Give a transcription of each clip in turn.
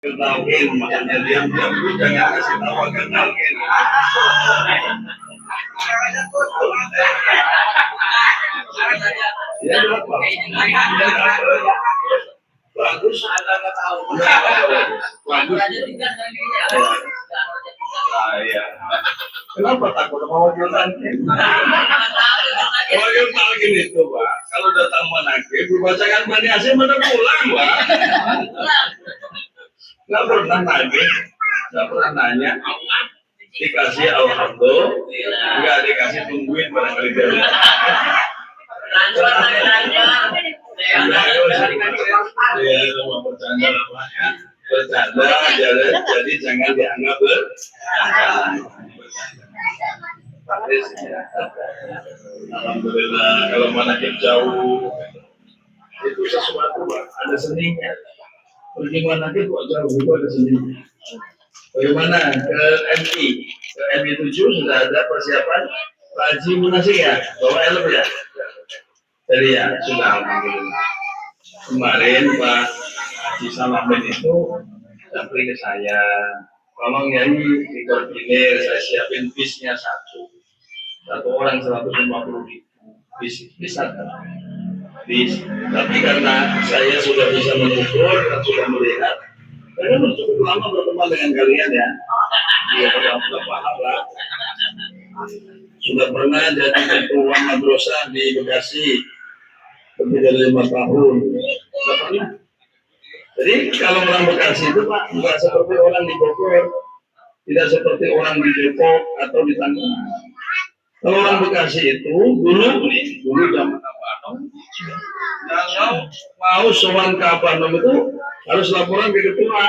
Kenalin, makanya diam-diam dulu jangan kasih tahu kenalin. Ya berapa? Bagus. Bagus. Ya. Kenapa takut sama wakil talqin? Wakil talqin itu, Pak, kalau datang manakib, dibacakan Bani Hasyim pada pulang, Pak. Nggak pernah nanya, nggak pernah nanya. Dikasih alhamdulillah, nggak dikasih tungguin barangkali dari. Bercanda, jadi jangan dianggap alhamdulillah, kalau manakib jauh itu sesuatu, Pak, ada seninya. Pergi manakib kok jauh itu ada seninya. Bagaimana ke MI? Ke MI 7 sudah ada persiapan Pak Haji Munasik ya? Bawa helm ya? Jadi ya, sudah alhamdulillah. Kemarin Pak Haji Salamin itu sampai ke saya, tolong ya dikoordinir, saya siapin bisnya satu orang 150.000 bisa kan? Bis. Tapi karena saya sudah bisa mengukur dan sudah melihat, saya kan cukup lama berteman dengan kalian ya. Ya, sudah paham lah. Sudah pernah jadi ketua madrasah di Bekasi lebih dari 5 tahun. Sudah pernah. Jadi kalau orang Bekasi itu Pak, bukan seperti orang di Bogor, tidak seperti orang di Depok atau di Tangerang. Kalau orang Bekasi itu dulu zaman kalau mau sowan ke Abanom itu harus laporan ke ketua,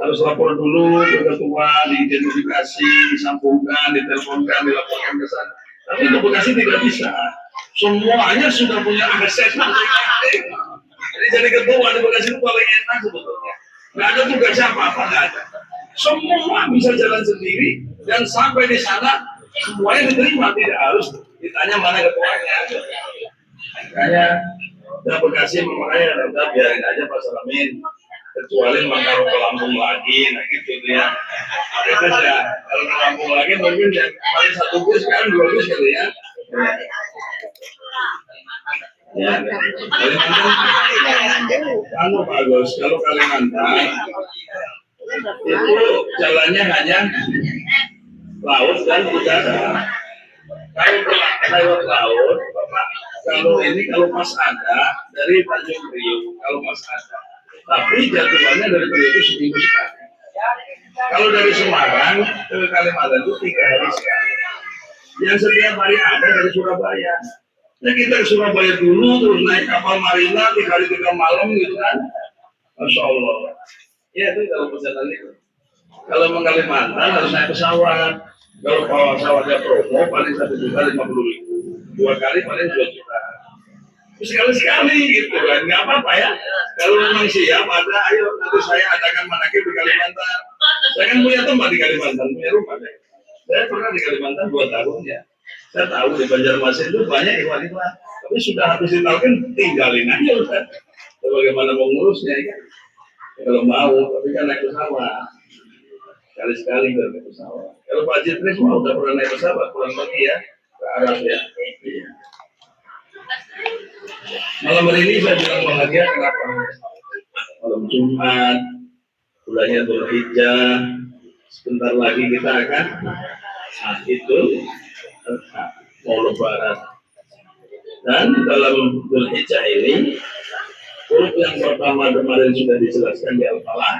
harus lapor dulu ke ketua, diidentifikasi, disambungkan, diteleponkan, dilaporkan ke sana. Tapi untuk Bekasi tidak bisa, semuanya sudah punya akses masing-masing. Jadi ketua di Bekasi itu paling enak sebetulnya. Nggak ada tugas apa-apa, nggak ada. Semua bisa jalan sendiri dan sampai di sana semuanya diterima, tidak harus ditanya mana ketuanya. Makanya udah Bekasi makanya udah biarin aja Pak Salamin, kecuali kalau ke Lampung lagi, nah gitu ya. Itu ya, kalau ke Lampung lagi mungkin yang paling 1 bus kan 2 bus kali ya. Ya, Kalimantan, kamu bagus. Kalau Kalimantan itu jalannya hanya laut dan udara. Kalau lewat laut, Bapak, kalau pas ada dari Tanjung Priok, kalau pas ada. Tapi jadwalnya dari Priok itu seminggu sekali. Kalau dari Semarang ke Kalimantan itu 3 hari sekali. Yang setiap hari ada dari Surabaya. Nah kita ke Surabaya dulu, terus naik kapal Marina 3 hari 3 malam gitu kan. Masya Allah. Ya itu kalau perjalanan itu. Kalau mau Kalimantan harus naik pesawat. Kalau pesawatnya promo paling 1.050.000, 2 kali paling 2 juta. Sekali-sekali gitu kan, nggak apa-apa ya. Kalau memang siap ada, ayo nanti saya adakan manakib di Kalimantan. Saya kan punya tempat di Kalimantan, punya rumah. Saya pernah di Kalimantan 2 tahun ya. Saya tahu di Banjarmasin itu banyak ikhwan-ikhwan, tapi sudah habis ditalkin tinggalin aja Ustaz. Bagaimana mau ngurusnya ya? Kalau mau, tapi kan naik pesawat. Sekali-sekali naik pesawat. Kalau Pak Jitris mau udah pernah naik pesawat, pulang lagi ya ke Arab ya. Iya. Malam hari ini saya bilang bahagia kenapa? Malam Jumat, bulannya Dzulhijjah, sebentar lagi kita akan itu mau lebaran. Dan dalam Dzulhijjah ini, huruf yang pertama kemarin sudah dijelaskan di Al-Falah,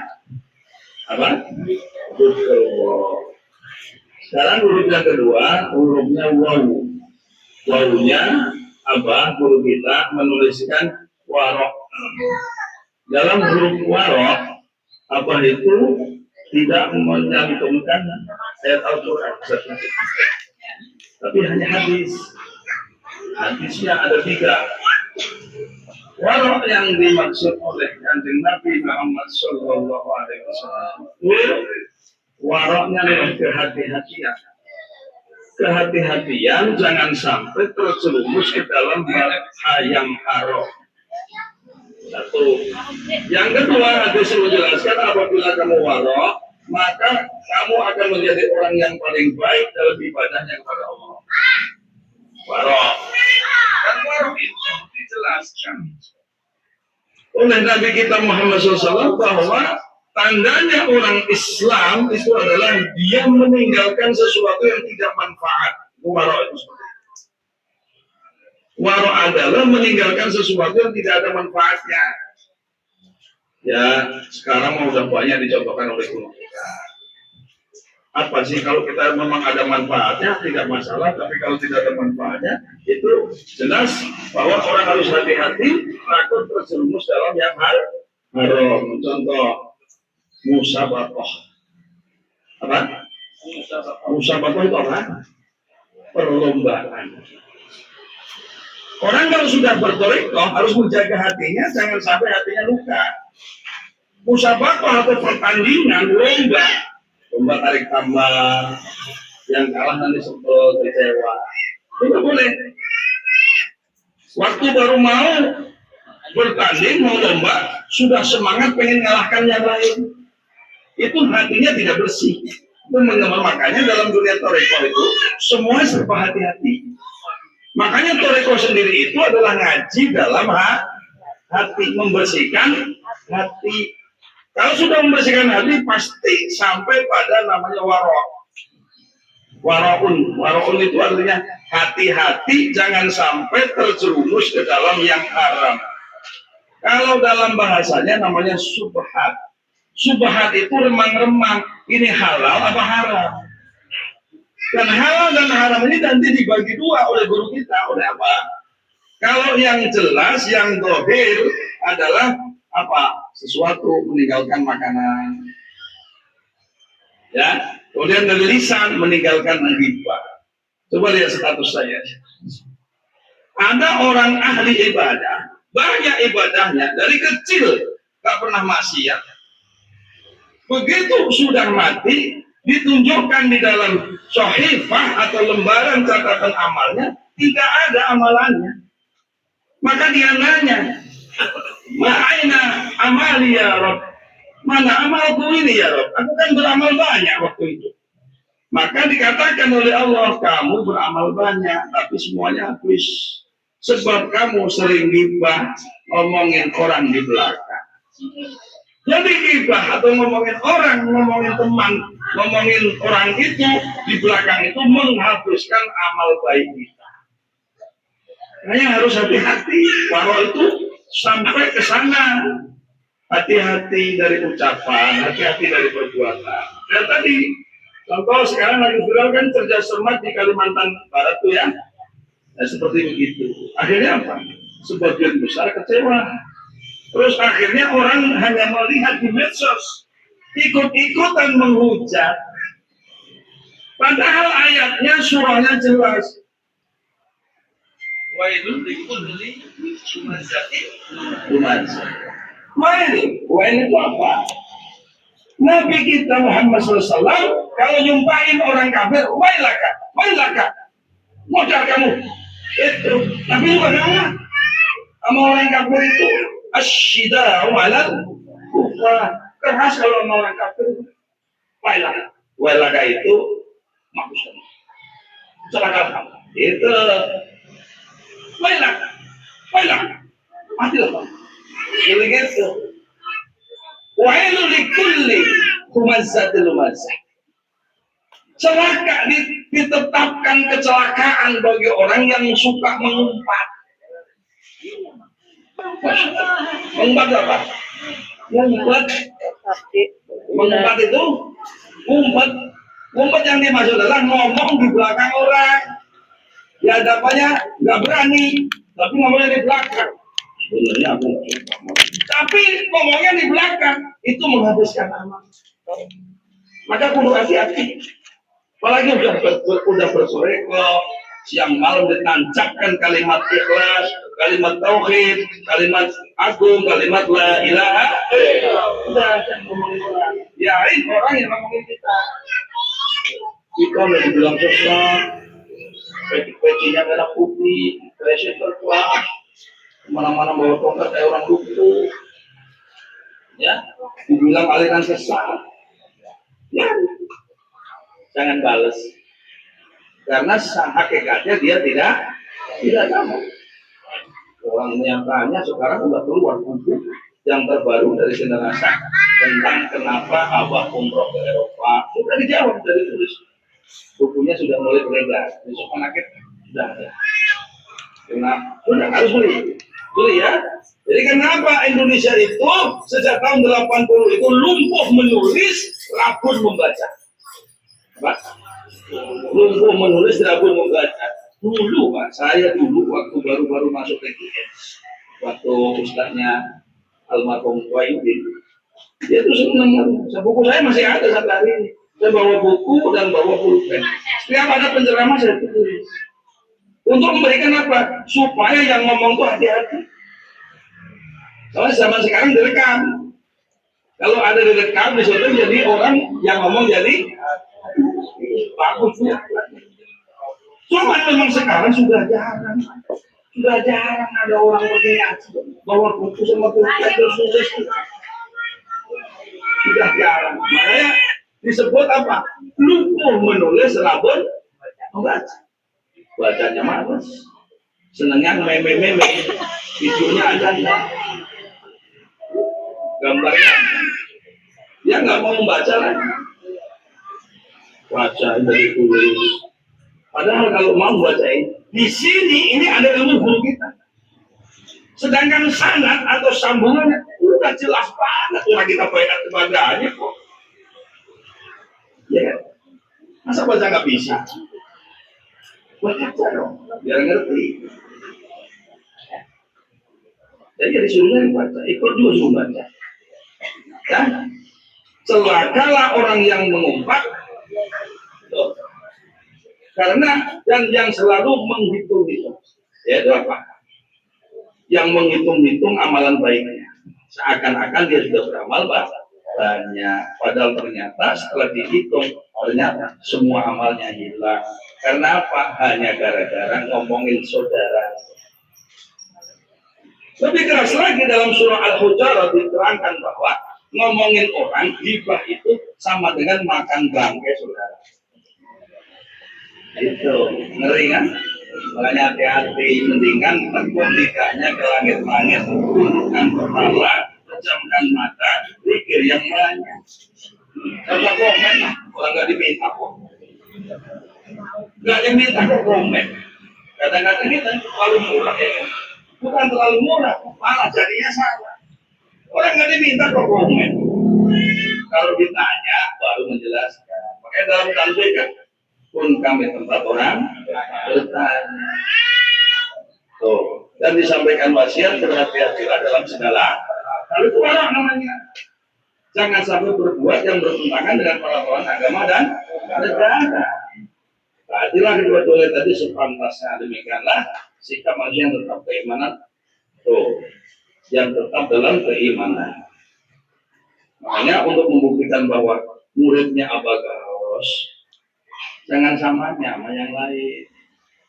apa? Sekarang huruf yang kedua, hurufnya wawu. Wawunya apa? Guru kita menuliskan warok. Dalam huruf warok, apa itu tidak mencantumkan ayat Al-Quran, tapi hanya hadis. Hadisnya ada 3. Warok yang dimaksud oleh Kanjeng Nabi Muhammad Sallallahu Alaihi Wasallam, waroknya adalah kehati-hatian. Kehati-hatian jangan sampai terjerumus ke dalam hal yang haram. Satu. Yang kedua, hadis menjelaskan apabila kamu waro, maka kamu akan menjadi orang yang paling baik dalam ibadahnya kepada Allah. Waro. Dan waro itu dijelaskan oleh Nabi kita Muhammad SAW bahwa tandanya orang Islam itu adalah dia meninggalkan sesuatu yang tidak manfaat. Waro itu seperti itu. Waro adalah meninggalkan sesuatu yang tidak ada manfaatnya. Ya, sekarang mau udah banyak dicontohkan oleh guru kita. Apa sih kalau kita memang ada manfaatnya tidak masalah, tapi kalau tidak ada manfaatnya itu jelas bahwa orang harus hati-hati takut terjerumus dalam yang haram. Contoh musabakoh. Apa? Musabakoh itu apa? Perlombaan. Orang kalau sudah bertorikoh harus menjaga hatinya, jangan sampai hatinya luka. Musabakoh atau pertandingan lomba tarik tambang, yang kalah nanti sebel kecewa. Tidak boleh. Waktu baru mau bertanding, mau lomba, sudah semangat pengen ngalahkan yang lain. Itu hatinya tidak bersih. Itu makanya dalam dunia toriko itu semua serba hati-hati. Makanya toriko sendiri itu adalah ngaji dalam hati, membersihkan hati. Kalau sudah membersihkan hati pasti sampai pada namanya waro'. Waro'un itu artinya hati-hati jangan sampai terjerumus ke dalam yang haram. Kalau dalam bahasanya namanya subhat. Subhat itu remang-remang. Ini halal apa haram? Dan halal dan haram ini nanti dibagi dua oleh guru kita. Oleh apa? Kalau yang jelas, yang dohir adalah apa? Sesuatu meninggalkan makanan. Ya, kemudian dari lisan meninggalkan ghibah. Coba lihat status saya. Ada orang ahli ibadah, banyak ibadahnya dari kecil tak pernah maksiat. Begitu sudah mati, ditunjukkan di dalam sohifah atau lembaran catatan amalnya tidak ada amalannya. Maka dia nanya, ma'aina amali ya Rabb? Mana amalku ini ya Rabb? Aku kan beramal banyak waktu itu. Maka dikatakan oleh Allah, kamu beramal banyak, tapi semuanya habis. Sebab kamu sering ghibah, ngomongin orang di belakang. Jadi ghibah atau ngomongin orang, ngomongin teman, ngomongin orang itu di belakang itu menghapuskan amal baik kita. Makanya harus hati-hati. Waro itu sampai ke sana. Hati-hati dari ucapan, hati-hati dari perbuatan. Dan tadi, contoh sekarang lagi viral kan cerdas cermat di Kalimantan Barat tuh ya. Nah, seperti begitu. Akhirnya apa? Sebagian besar kecewa. Terus akhirnya orang hanya melihat di medsos, ikut-ikutan menghujat. Padahal ayatnya, surahnya jelas. Wailun likulli humazatin lumazah. Wail itu apa? Nabi kita Muhammad SAW kalau nyumpahin orang kafir, wailaka, modal kamu. Itu. Tapi juga jangan. Sama orang kafir itu asyidau alal kufar. Keras kalau sama orang kafir. Wailaka itu maksudnya celaka kamu. Itu wailaka. Matilah kamu. Jadi gitu. Wailu likulli humazatil lumazah. Celaka ditetapkan kecelakaan bagi orang yang suka mengumpat. Mengumpat apa? Mengumpat itu ngumpat yang dimaksud adalah ngomong di belakang orang. Di hadapannya nggak berani, tapi ngomongnya di belakang. Sebenarnya aku tapi ngomongnya di belakang itu menghabiskan amal. Maka perlu hati-hati. Apalagi udah bersoreko, siang malam ditancapkan kalimat ikhlas, kalimat tauhid, kalimat agung, kalimat la ilaha illallah. Udah ngomongin orang. Biarin orang yang ngomongin kita. Kita udah dibilang sesat, peci-pecinya merah putih, fashion terkuat. Mana-mana bawa tongkat kayak orang lumpuh, ya, dibilang aliran sesat, ya, jangan balas, karena hakikatnya dia tidak tahu. Orang nyatanya sekarang sudah keluar buku yang terbaru dari generasi tentang kenapa Abah umroh ke Eropa, sudah dijawab, sudah ditulis, bukunya sudah mulai beredar, besok anaknya sudah ada. Kenapa? Sudah harus beli ya. Jadi kenapa Indonesia itu sejak tahun 80 itu lumpuh menulis, rabun membaca? Apa? Lumpuh menulis, rabun membaca. Dulu Pak, saya dulu waktu baru-baru masuk PGS, waktu ustaznya almarhum Wahyudin, dia tuh senang. Buku saya masih ada sampai hari ini. Saya bawa buku dan bawa pulpen. Setiap ada penceramah saya tulis. Untuk memberikan apa? Supaya yang ngomong tuh hati-hati. Soalnya zaman sekarang direkam. Kalau ada direkam di situ jadi orang yang ngomong jadi bagus ya. Cuma memang sekarang sudah jarang ada orang berniat bawa buku sama pulpen terus nulis. Sudah jarang. Makanya disebut apa? Lumpuh menulis, rabun membaca. Bacanya malas. Senangnya meme-meme. Videonya ada gambarnya. Dia nggak mau membaca lagi. Baca dari tulis. Padahal kalau mau bacain, di sini ini ada ilmu guru kita. Sedangkan sanad atau sambungannya udah jelas banget, udah kita baca kebanggaannya kok. Ya, masa baca nggak bisa? Baca dong, biar ngerti. Jadi disuruhnya dibaca, ikut juga suruh baca. Ya, celakalah orang yang mengumpat. Karena dan yang selalu menghitung-hitung, yaitu apa? Yang menghitung-hitung amalan baiknya, seakan-akan dia sudah beramal banyak, padahal ternyata setelah dihitung ternyata semua amalnya hilang. Karena apa? Hanya gara-gara ngomongin saudara. Lebih keras lagi dalam surah Al-Hujurat diterangkan bahwa ngomongin orang ghibah itu sama dengan makan bangkai saudara. Itu ngeri kan? Makanya hati-hati, mendingan tekun lidahnya ke langit-langit, turunkan kepala, pejamkan mata, pikir yang banyak. Kalau komen lah, orang nggak diminta kok. Nggak diminta kok komen. Kadang-kadang kita terlalu murah ya. Bukan terlalu murah, malah jadinya salah. Orang nggak diminta kok komen. Kalau ditanya, baru menjelaskan. Makanya dalam tanbih kan, pun kami tempat orang bertanya. Tuh, dan disampaikan wasiat berhati-hatilah dalam segala hal. Itu orang namanya. Jangan sampai berbuat yang bertentangan dengan peraturan agama dan negara. Tadilah kedua-duanya tadi sepantasnya, demikianlah sikap manusia yang tetap keimanan. Tuh, yang tetap dalam keimanan. Makanya untuk membuktikan bahwa muridnya Abagas, jangan samanya sama yang lain.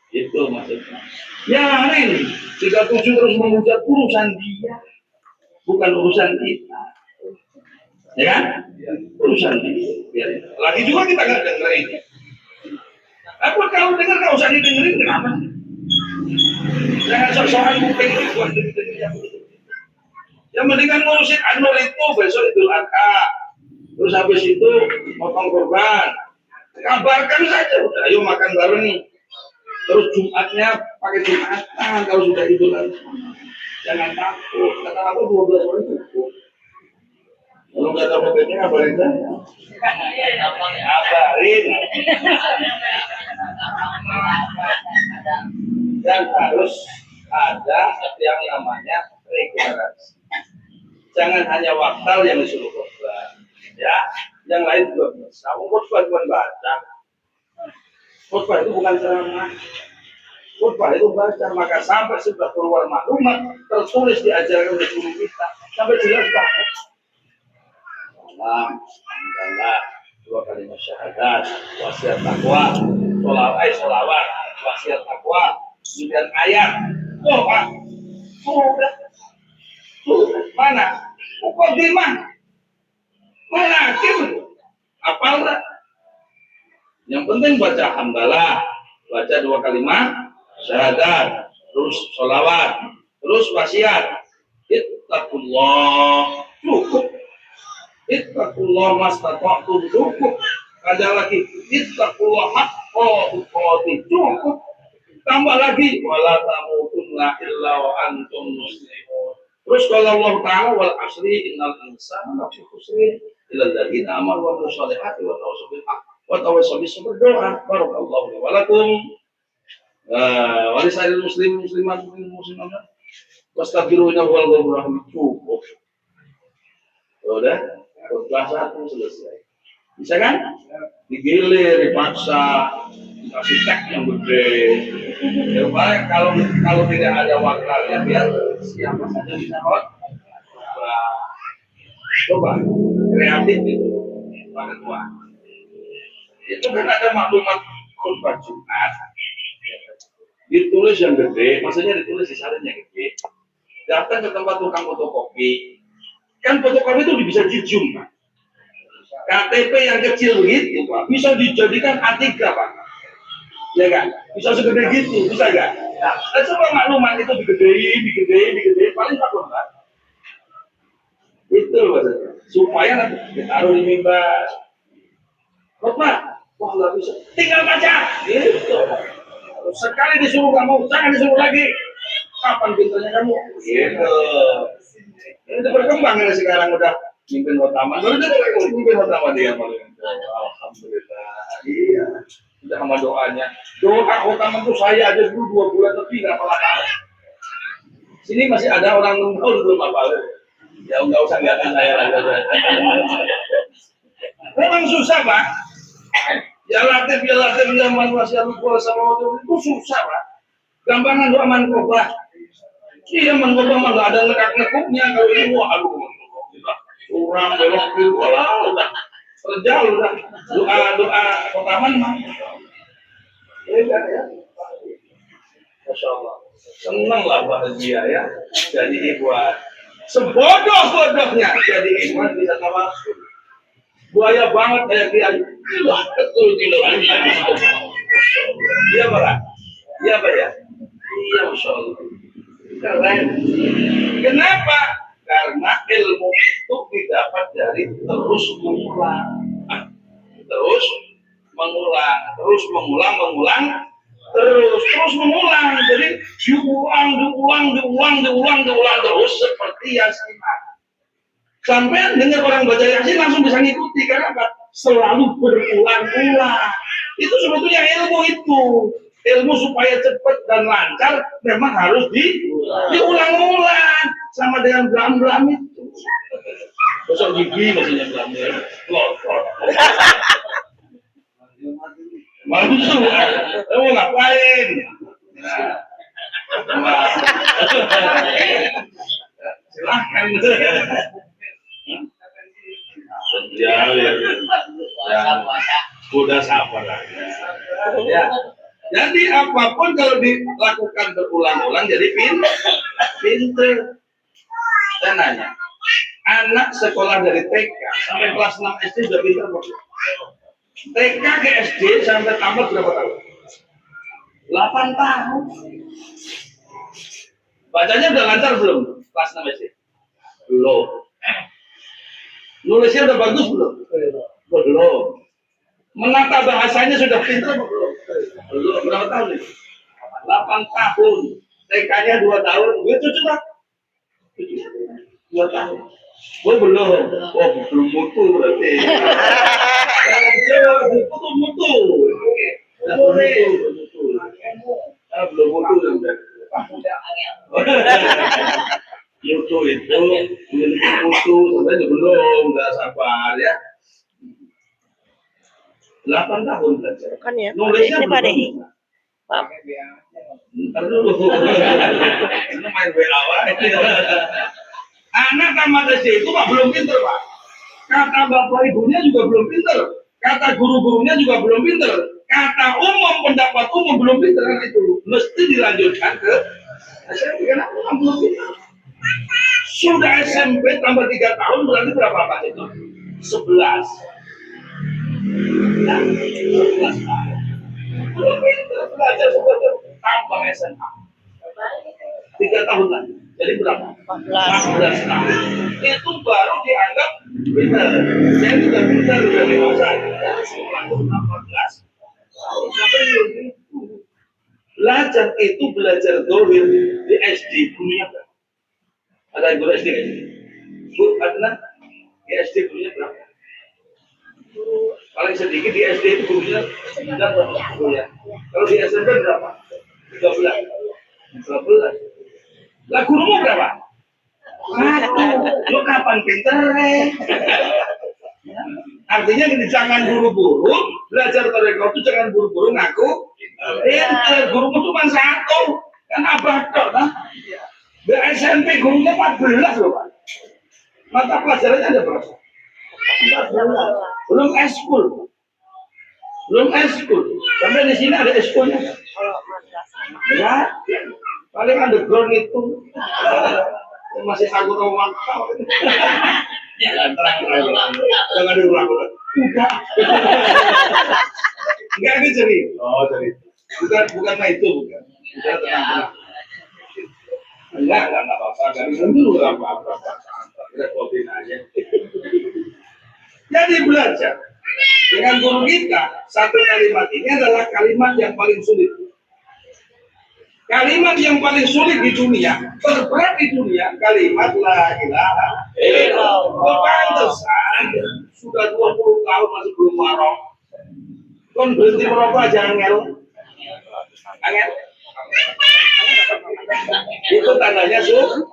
Itu maksudnya. Ya ini 37 terus menghujat urusan dia, bukan urusan kita. Ya kan? Urusan dia. Lagi juga kita nggak dengerin. Apa kalau dengar nggak usah didengerin, kenapa? Jangan sok-sokan kuping buat dengerin. Yang mendingan ngurusin Anur itu besok Idul Adha. Terus habis itu potong kurban. Kabarkan saja, udah ayo makan bareng nih. Terus Jumatnya pakai Jumatan kalau sudah Idul Adha. Jangan takut, kata aku 12 orang cukup. Kalau nggak tahu mobilnya kabarin saya. Kabarin. Dan harus ada yang namanya regenerasi. Jangan hanya waktal yang disuruh khotbah, ya, yang lain juga bisa. Khotbah bukan baca. Khotbah itu bukan ceramah. Khotbah itu baca, maka sampai sudah keluar maklumat tertulis diajarkan oleh guru kita sampai jelas banget. Alhamdulillah, 2 kalimat syahadat, wasiat takwa, sholawat, wasiat takwa, kemudian ayat. Oh Pak, Mana? Mukaddimah. Mana akhir? Apal enggak? Yang penting baca hamdalah, baca 2 kalimat syahadat, terus sholawat, terus wasiat. Ittaqullah, cukup. Ittaqullah mastata'tum, cukup. Ada lagi, ittaqullah haqqa tuqatih, cukup. Tambah lagi, wala tamutunna illa wa antum muslimun. Terus kalau Allah Ta'ala wal asri innal insana lafi khusrin illa alladziina amanu wa amilus shalihati wa tawassaw bil haqq wa tawassaw bis sabr. Doa barakallahu li wa lakum wa lisairil muslimin muslimat muslimat wastaghfiru innahu huwal ghafurur rahim. Cukup. Udah, khutbah 1 selesai. Bisa kan? Digilir, dipaksa, dikasih teks yang gede. Ya kalau tidak ada wakalnya biar siapa saja bisa coba kreatif itu pada tua. Itu kan ada maklumat khutbah Jumat. Ditulis yang gede, maksudnya ditulis di salin yang gede. Datang ke tempat tukang fotokopi. Kan fotokopi itu bisa di-zoom, Pak. KTP yang kecil begitu, Pak, bisa dijadikan A3, Pak. Ya kan? Bisa segede gitu, bisa kan? Nah, semua maklumat itu digedein, paling takut, Pak. Itu maksudnya. Supaya nanti ditaruh di mimbar. Kok, Pak? Wah, nggak bisa. Tinggal baca. Gitu. Sekali disuruh kamu, jangan disuruh lagi. Kapan pintunya kamu? Gitu. Ini berkembang ini sekarang udah mimpin Otaman. Baru jadi mimpin Otaman dia paling. Alhamdulillah. Iya. Udah sama doanya. Doa Otaman tuh saya aja dulu 2 bulan lebih nggak pernah tahu. Sini masih ada orang tahun belum apa. Ya nggak usah ngeliatin saya lagi. Memang susah, Pak. Ya latif zaman masih lupa sama waktu itu susah, Pak. Gampangan doa manqobah. Iya manqobah mah nggak ada nekuk-nekuknya. Kalau ini wah aduh kurang belok kiri udah terjauh udah doa Otaman mah. Ya. Masya Allah. Senang lah bahagia ya. Jadi ikhwan. Sebodoh-bodohnya jadi ikhwan bisa tawasul. Buaya banget kayak dia. Gila, betul gila. Iya Pak. Iya Pak ya. Iya Masya Allah. Keren. Kenapa? Karena ilmu itu didapat dari terus mengulang. Terus mengulang. Terus mengulang. Jadi diulang terus seperti Yasin. Sampai dengar orang baca Yasin langsung bisa ngikuti karena apa? Selalu berulang-ulang. Itu sebetulnya ilmu itu. Ilmu supaya cepat dan lancar memang harus diulang-ulang sama dengan blam-blam itu. Gosok gigi maksudnya blam-blam. Lor. Masuk. Mau ngapain? Silahkan. Ya. Udah sabar lah. Ya. Jadi apapun kalau dilakukan berulang-ulang jadi pinter. Saya nanya, anak sekolah dari TK sampai kelas 6 SD sudah pinter belum? TK ke SD sampai tamat berapa tahun? 8 tahun. Bacanya udah lancar belum? Kelas 6 SD? Belum. Nulisnya udah bagus belum? Belum. Menata bahasanya sudah pintar belum? Belum. Berapa tahun nih? 8 tahun. TK-nya 2 tahun. Gue cucu tak? 2 tahun. Gue belum. Oh, belum mutu berarti. Belum mutu. Belum mutu. Mutu itu mutu sebenarnya belum, nggak sabar ya. 8 tahun belajar. Kan ya. Nulisnya Ini Pak Dehi. Ntar dulu. Ini main WA. Anak tamat SD itu Pak belum pinter, Pak. Kata bapak ibunya juga belum pinter. Kata guru-gurunya juga belum pinter. Kata umum, pendapat umum belum pinter kan itu. Mesti dilanjutkan ke SMP kan 60. Sudah SMP tambah 3 tahun berarti berapa Pak itu? 11. Nah, 11 tahun. Belajar seperti tambah SMA. 3 tahun lagi. Jadi berapa? 14 tahun. Itu baru dianggap benar. Saya sudah benar sudah dewasa. Sekolah 14 sampai itu. Belajar itu belajar dohir di SD gurunya berapa? Ada guru SD kan? Bu, Adnan di SD gurunya berapa? Paling sedikit di SD itu gurunya 9 berapa? Ya. Kalau di SMP berapa? 13. 12. Lah gurumu berapa? Lu kapan pinter? Artinya gini, jangan buru-buru belajar toreko itu, jangan buru-buru ngaku pinter. Gurumu cuma 1, kan abah dok, nah. Di SMP gurunya 14 loh Pak. Mata pelajarannya ada berapa? 14. Belum eskul. Belum eskul. Sampai di sini ada eskulnya. Ya, paling underground itu masih aku tahu mantap. Jangan terang-terang. Jangan diulang-ulang. Udah. Enggak ini jadi. Oh jadi. Bukan itu bukan. Udah tenang-tenang. Enggak apa-apa. Enggak dulu apa-apa. Repotin aja. Jadi belajar dengan guru kita, satu kalimat ini adalah kalimat yang paling sulit. Kalimat yang paling sulit di dunia, terberat di dunia, kalimat la ilaha illallah. Pantesan sudah 20 tahun masih belum marah. Kon berhenti merokok aja angel. Angel. Itu tandanya sulit,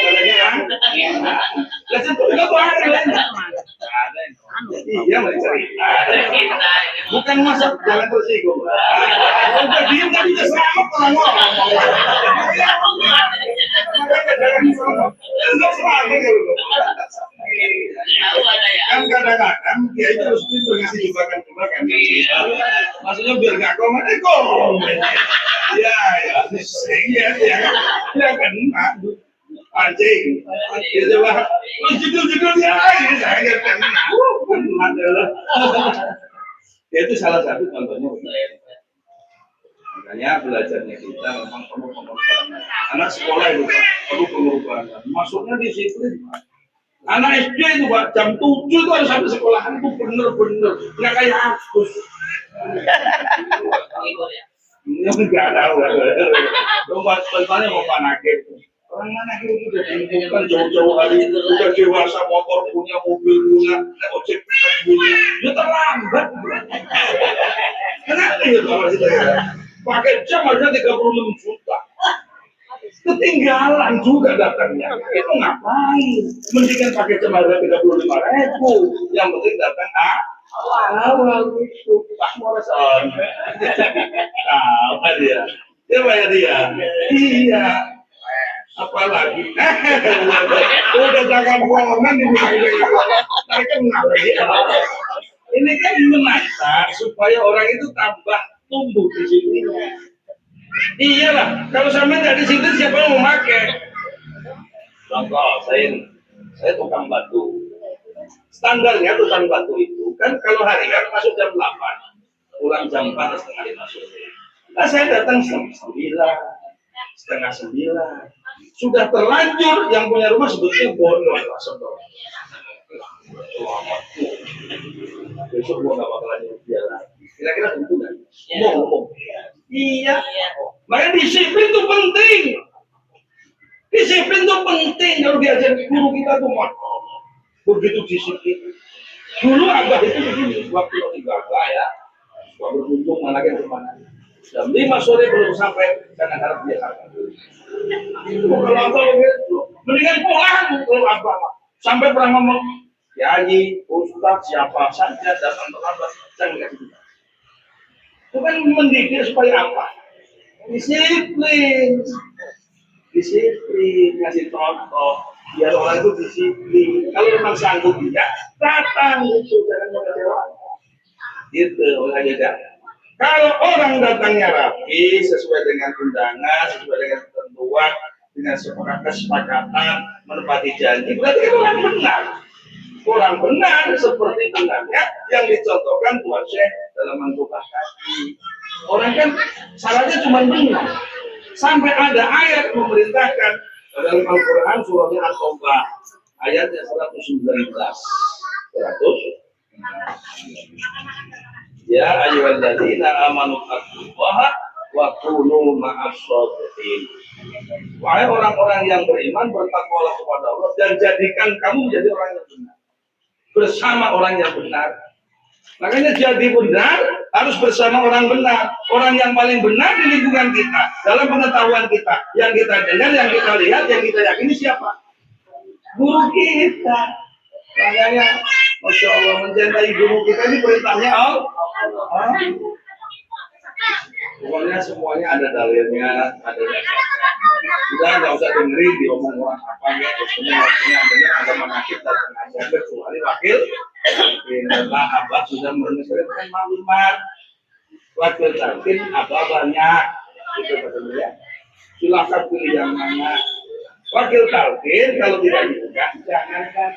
tandanya lah itu enggak ada. Iya cerita. Bukan masak jangan tersinggung. Udah diem tadi udah selamat orang ngomong. Enggak selamat gitu. Kan kadang-kadang dia itu harus itu ngasih jebakan-jebakan. Maksudnya biar nggak komen, ya, ya kan, anjing, dia coba, judul dia, saya kan, adalah, itu salah satu contohnya. Makanya belajarnya kita memang perlu pengorbanan. Anak sekolah itu perlu pengorbanan. Maksudnya disiplin. Anak SD itu Pak, jam 7 itu harus sampai sekolahan itu bener-bener nggak kayak aku. Ini nggak tahu. Lomba tanya mau panake. Orang mana itu udah diumumkan jauh-jauh hari, udah dewasa, motor punya, mobil punya, ojek punya, ya terlambat. Kenapa ya kalau itu ya? Pakai jam aja 36 juta. Ketinggalan juga datangnya. Itu ngapain? Mendingan pakai jam harga 35.000. Yang penting datang awal itu Pak Morrison. Apa dia? Dia bayar dia. Iya. Apalagi? Udah jangan bohongan di ini kan menata supaya orang itu tambah tumbuh di sini. Iyalah, kalau sampai nggak di situ siapa yang mau pakai? Contoh, saya tukang batu. Standarnya tukang batu itu kan kalau harian masuk jam 8, pulang jam 4:30 sore. Nah saya datang jam 9, setengah 9. Sudah terlanjur yang punya rumah sebetulnya bodoh sebetulnya. Besok gua nggak bakalan dia lagi. Kira-kira gitu kan? Ngomong. Iya. Makanya disiplin itu penting. Disiplin itu penting kalau diajar guru kita tuh begitu disiplin. Dulu abah itu begini, waktu tinggal saya, waktu berkunjung anaknya kemana. Jam 5 sore belum sampai, jangan harap dia sampai. Kalau abah begitu, mendingan pulang kalau abah sampai pernah ngomong, Kiai, Ustaz, siapa saja datang terlambat, jangan kasih. Itu kan mendidik supaya apa? Disiplin, ngasih contoh, biar orang itu disiplin. Kalau memang sanggup tidak, datang itu jangan mengecewakan. Gitu, orang aja. Kalau orang datangnya rapi, sesuai dengan undangan, sesuai dengan ketentuan, dengan kesepakatan, menepati janji, berarti itu orang benar. Orang benar seperti benarnya yang dicontohkan Tuan Syekh dalam mangkubah kaki. Orang kan salahnya cuma benar. Sampai ada ayat memerintahkan dalam Al-Quran surahnya At-Taubah ayatnya 119. 100. Ya ayyuhalladzina amanu taqullaha wa kunu ma'as-shadiqin. Wahai orang-orang yang beriman, bertakwalah kepada Allah dan jadikan kamu menjadi orang yang benar. Bersama orang yang benar. Makanya jadi benar harus bersama orang benar. Orang yang paling benar di lingkungan kita, dalam pengetahuan kita, yang kita dengar, yang kita lihat, yang kita yakini siapa? Guru kita. Makanya Masya Allah, mencintai guru kita ini perintahnya Allah. Pokoknya semuanya ada dalilnya, ada udah nggak usah dengerin diomong orang apa ya, maksudnya ada manakib datang aja, kecuali wakil. Karena Abah sudah menyelesaikan maklumat, wakil talqin Abah banyak, itu katanya ya. Silakan pilih yang mana. Wakil talqin kalau tidak dibuka, jangan kan.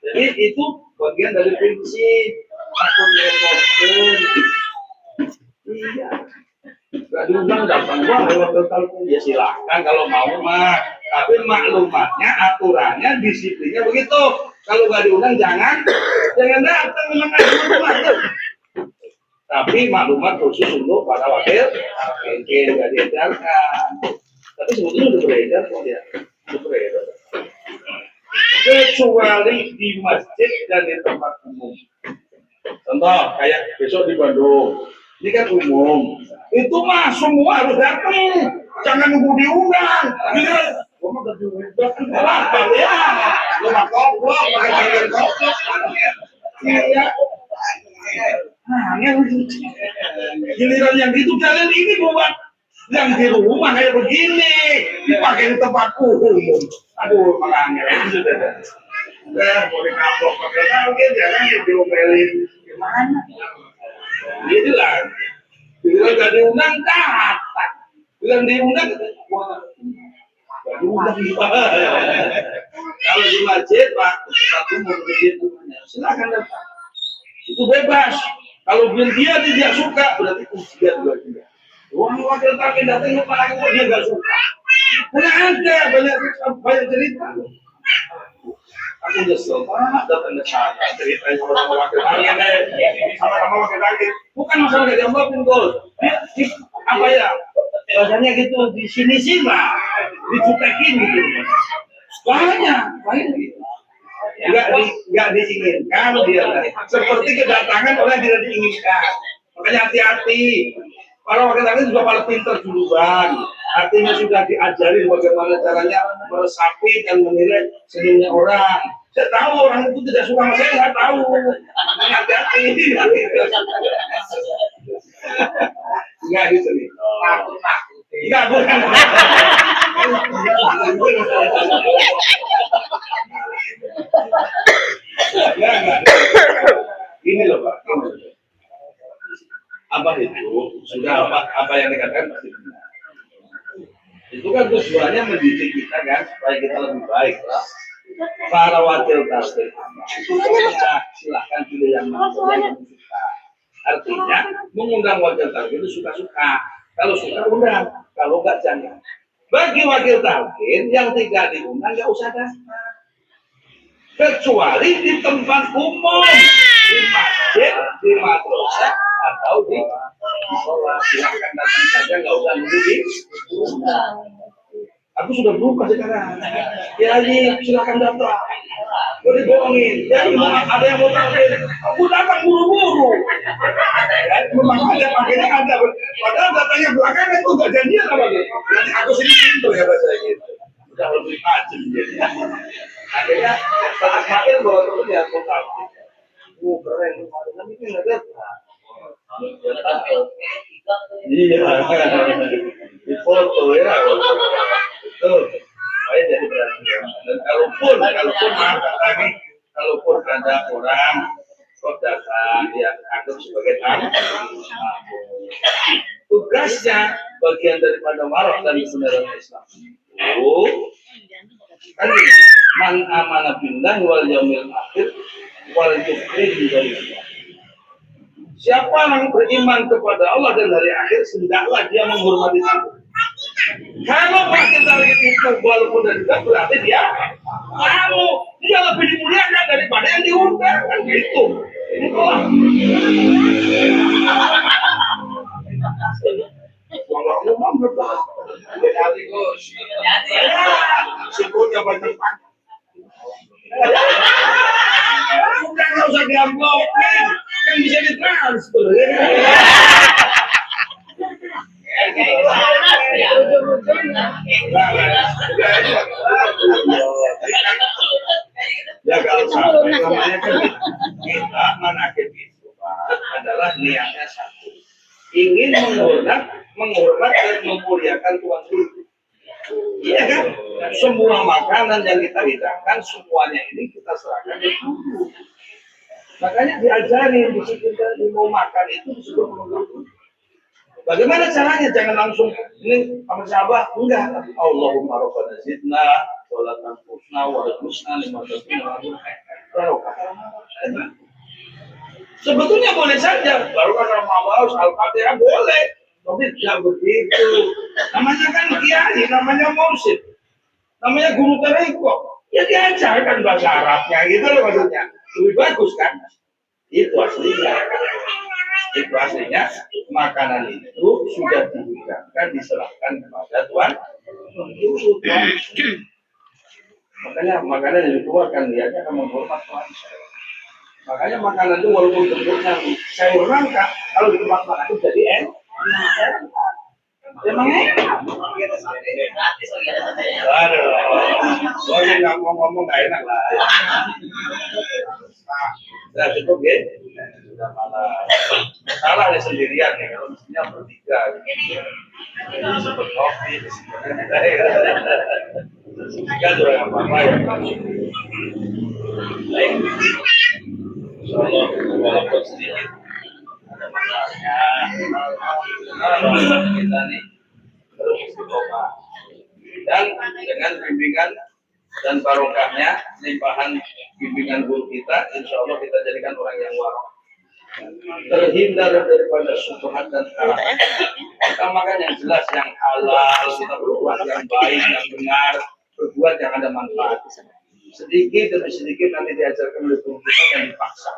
Jadi itu bagian dari prinsip takut repotkan. Iya. Gak diundang datang gua lewat telepon ya silahkan kalau mau mah. Tapi maklumatnya, aturannya, disiplinnya begitu. Kalau gak diundang jangan datang memang ada maklumat. Tapi maklumat khusus untuk para wakil mungkin gak diedarkan. Tapi sebetulnya udah beredar kok ya. Udah beredar. Kecuali di masjid dan di tempat umum. Contoh kayak besok di Bandung, ini kan umum, itu mah semua harus datang, jangan nunggu diundang. Gua mah gak diundang, apa ya? Lu mah goblok, pakai goblok. Iya. Nah, giliran yang gitu kalian ini buat yang di rumah kayak begini dipakai di tempat umum. Aduh, makanya udah boleh kapok pakai target, jangan diomelin gimana? Gitu lah. Bilang gak diundang datang, bilang diundang, wah, gak diundang. Kalau di masjid Pak, satu mau masjid silakan datang. Itu bebas. Kalau dia tidak suka, berarti ujian juga dia. Orang wakil kami datang ke mana kok dia nggak suka. Karena ada banyak cerita. Aku nyesel banget datang ke sana ceritanya sama wakil kami sama wakil kami. Bukan masalah gak diambil gol. Apa ya? Bahasanya gitu di sini sih lah, dicutekin gitu. Banyak gitu. Nggak diinginkan dia seperti kedatangan orang yang tidak diinginkan. Makanya hati-hati. Para wakil tadi juga paling pintar duluan. Artinya sudah diajari bagaimana caranya meresapi dan menilai senyumnya orang. Saya tahu orang itu tidak suka sama saya, nggak tahu. Hati-hati. Nggak gitu nih. Nggak, bukan. Nggak. Ini loh Pak. Abah itu sudah apa yang dikatakan pasti benar. Itu kan tujuannya mendidik kita kan supaya kita lebih baik lah. Para wakil tasbih silahkan pilih yang mana yang suka. Artinya mengundang wakil tasbih itu suka-suka. Kalau suka undang, kalau enggak jangan. Bagi wakil talqin yang tidak diundang nggak usah datang. Kecuali di tempat umum, di masjid, di madrasah atau di sekolah, silahkan datang saja, nggak usah nunggu di. Aku sudah berubah sekarang. Ya ini silahkan datang. Gue dibohongin. Ya ada yang mau tampil. Aku datang buru-buru. Memang ada pakainya ada. Padahal datangnya belakangan itu nggak janjian sama dia. Nanti aku sini pintu ya bahasa gitu. Udah lebih tajam jadi. Akhirnya setelah makin bawa turun ya aku tampil. Keren. Tapi ini nggak datang. Iya, di foto ya, itu, saya jadi berarti. Dan kalaupun maaf lagi, kalaupun ada orang Kodatan yang anggap sebagai tamu. Tugasnya bagian daripada warak dan kebenaran Islam. Kan man amanah billah wal yaumil akhir wal yuqrin billah. Siapa yang beriman kepada Allah dan hari akhir, hendaklah dia menghormati tamu. Kalau pakai target itu walaupun dari kita berarti dia dia lebih dimuliakan daripada yang diundang kan gitu. Ini kok. Kalau umum berapa? Jadi Gus. Sebutnya banyak. Bukan nggak usah diamplokin, kan bisa ditransfer. Ya kalau namanya kan kita manakib itu adalah niatnya satu, ingin menghormat dan memuliakan Tuhan itu. Iya kan? Semua makanan yang kita hidangkan semuanya ini kita serahkan ke Tuhan. Makanya diajari di situ kita mau makan itu disuruh menunggu. Bagaimana caranya? Jangan langsung ini sama sahabat, enggak. Allahumma rabbana zidna wa la tanqusna wa rizqna lima tasbihna. Sebetulnya boleh saja, baru kan Ramadan Al-Fatihah boleh, tapi tidak begitu. Namanya kan kiai, namanya mursyid, namanya guru tariko. Ya diajarkan bahasa Arabnya gitu loh maksudnya. Lebih bagus kan? Itu aslinya. Itu aslinya makanan itu sudah dihidangkan, diserahkan kepada Tuhan. Makanya makanan yang dikeluarkan dia akan menghormat Tuhan. Makanya makanan itu walaupun bentuknya sayur nangka, kalau dimakan itu jadi enak. Emang enak. Aduh, soalnya nggak ngomong nggak enak lah. Nah, cukup ya. Sudah malah salah ada sendirian nih, kalau mestinya bertiga. Seperti kopi, kan sudah nggak apa-apa ya. Baik. Soalnya walaupun sedikit ada masalahnya, kita nih terus istiqomah dan dengan bimbingan dan barokahnya limpahan bimbingan guru kita, insya Allah kita jadikan orang yang warok, terhindar daripada syubhat dan haram. Kita makan yang jelas, yang halal, kita berbuat yang baik, yang benar, berbuat yang ada manfaat. Sedikit demi sedikit nanti diajarkan oleh guru kita yang dipaksa.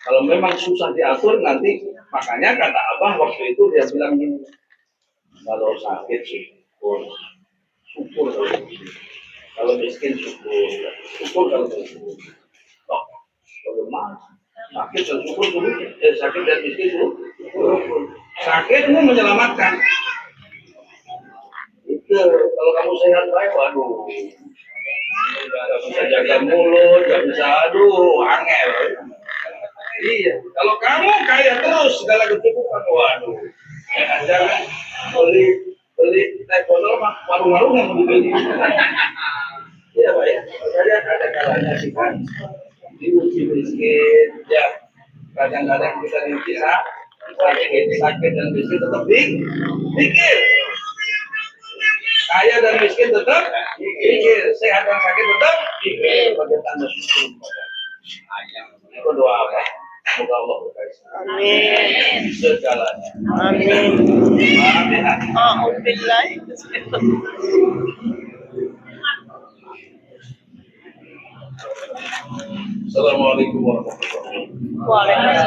Kalau memang susah diatur nanti, makanya kata Abah waktu itu dia bilang gini, kalau sakit syukur, kalau miskin syukur kalau miskin. Kalau sakit dan syukur sakit dan miskin syukur. Sakitmu menyelamatkan. Itu kalau kamu sehat baik, waduh. Gak bisa jaga mulut, gak bisa, aduh, angel. Iya, kalau kamu kaya terus segala kecukupan, waduh, jangan beli teh botol mah warung-warung yang dibeli. Iya Pak ya, ada kalanya sih kan, diuji miskin, ya kadang-kadang kita bisa sakit dan miskin tetap pikir. Kaya dan miskin tetap pikir, sehat dan sakit tetap pikir. Sebagai tanda syukur. Itu doa apa? Semoga Allah berkait. Amin. Segalanya. Amin. Alhamdulillah. Assalamualaikum warahmatullahi wabarakatuh. Waalaikumsalam.